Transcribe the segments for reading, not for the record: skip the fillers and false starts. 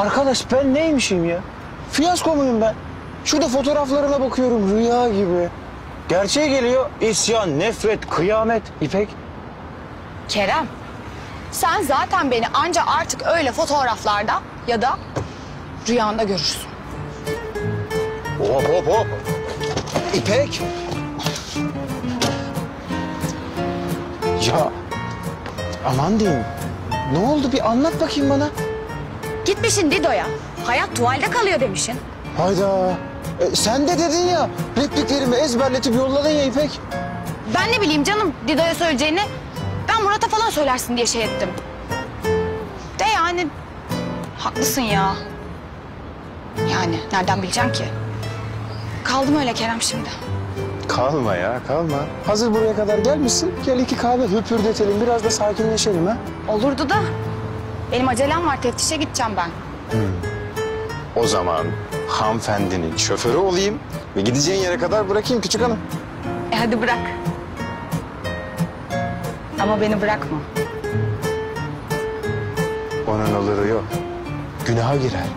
Arkadaş ben neymişim ya? Fiyasko muyum ben? Şurada fotoğraflarına bakıyorum rüya gibi. Gerçeğe geliyor isyan, nefret, kıyamet. İpek. Kerem, sen zaten beni anca artık öyle fotoğraflarda ya da rüyanda görürsün. Hop hop hop. İpek. Ya aman diyeyim. Ne oldu bir anlat bakayım bana. Gitmişsin Dido'ya. Hayat tuvalde kalıyor demişsin. Hayda. Sen de dedin ya repliklerimi ezberletip yolladın ya İpek. Ben ne bileyim canım Dido'ya söyleyeceğini. Ben Murat'a falan söylersin diye şey ettim. De yani haklısın ya. Yani nereden bileceğim ki? Kaldım öyle Kerem şimdi. Kalma ya kalma. Hazır buraya kadar gelmişsin. Gel iki kahve höpürdetelim biraz da sakinleşelim ha. Olurdu da benim acelem var, teftişe gideceğim ben. O zaman hanımefendinin şoförü olayım ve gideceğin yere kadar bırakayım küçük hanım. Hadi bırak. Ama beni bırakma. Onun oluru yok. Günaha girer.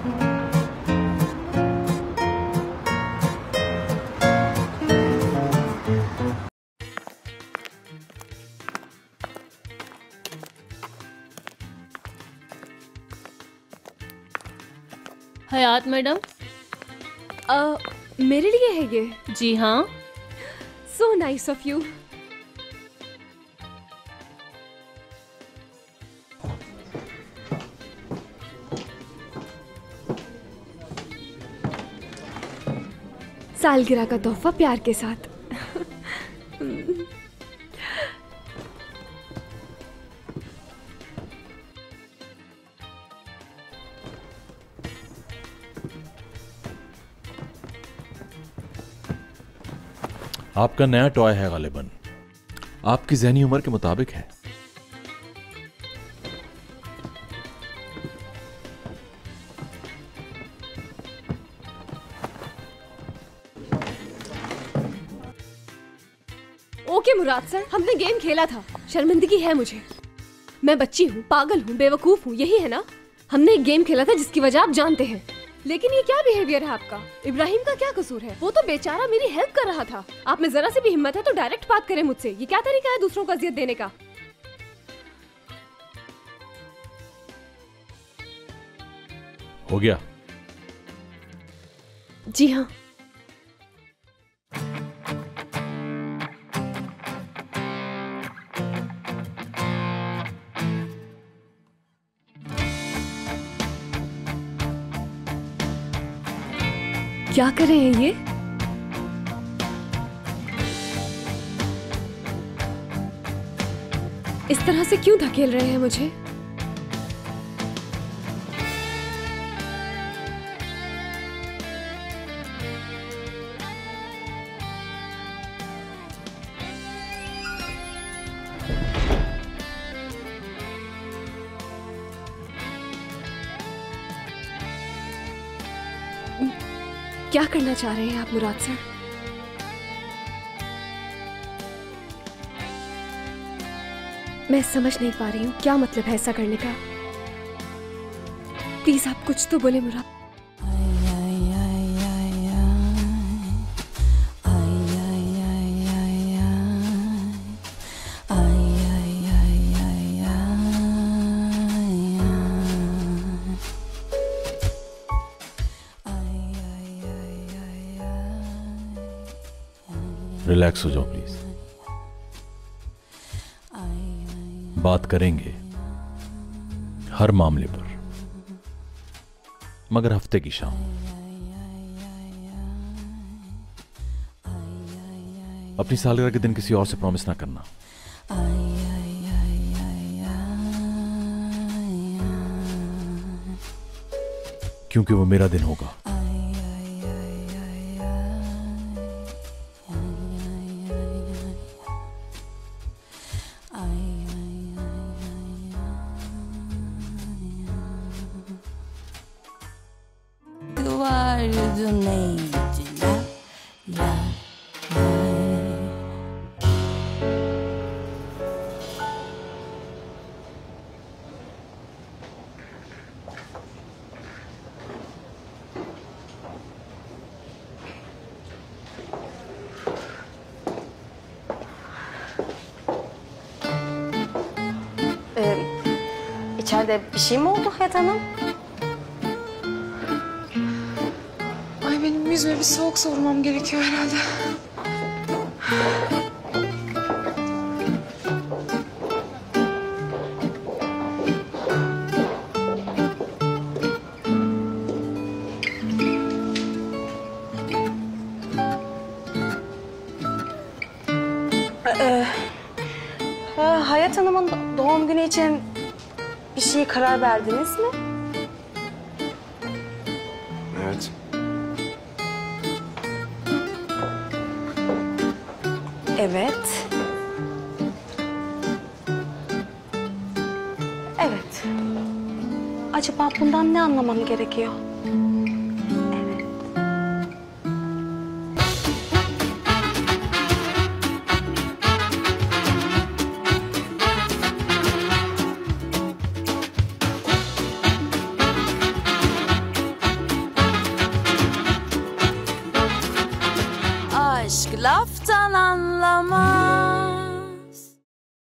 हयात madam मेरे लिए है ये। जी हाँ। So nice of you. सालगिरह का तोहफा प्यार के साथ। आपका नया टॉय है गालिबन, आपकी ज़हनी उम्र के मुताबिक है। ओके मुराद सर, हमने गेम खेला था, शर्मिंदगी है मुझे। मैं बच्ची हूँ, पागल हूँ, बेवकूफ हूँ, यही है ना? हमने एक गेम खेला था जिसकी वजह आप जानते हैं। लेकिन ये क्या बिहेवियर है आपका? इब्राहिम का क्या कसूर है? वो तो बेचारा मेरी हेल्प कर रहा था। आप में जरा सी भी हिम्मत है तो डायरेक्ट बात करें मुझसे। ये क्या तरीका है दूसरों को अजियत देने का? हो गया? जी हाँ। क्या कर रहे हैं ये? इस तरह से क्यों धकेल रहे हैं मुझे? क्या करना चाह रहे हैं आप मुराद सर? मैं समझ नहीं पा रही हूँ क्या मतलब है ऐसा करने का। प्लीज आप कुछ तो बोले मुराद। रिलैक्स हो जाओ प्लीज। बात करेंगे हर मामले पर, मगर हफ्ते की शाम। अपनी सालगिरह के दिन किसी और से प्रॉमिस ना करना। क्योंकि वो मेरा दिन होगा। de bir şey mi oldu Hayat Hanım? Ay benim yüzüme bir soğuk savurmam gerekiyor herhalde. Hayat Hanım'ın doğum günü için bir şeye karar verdiniz mi? Evet. Evet. Evet. Acaba bundan ne anlamam gerekiyor? Evet. Aşk laftan anlamaz.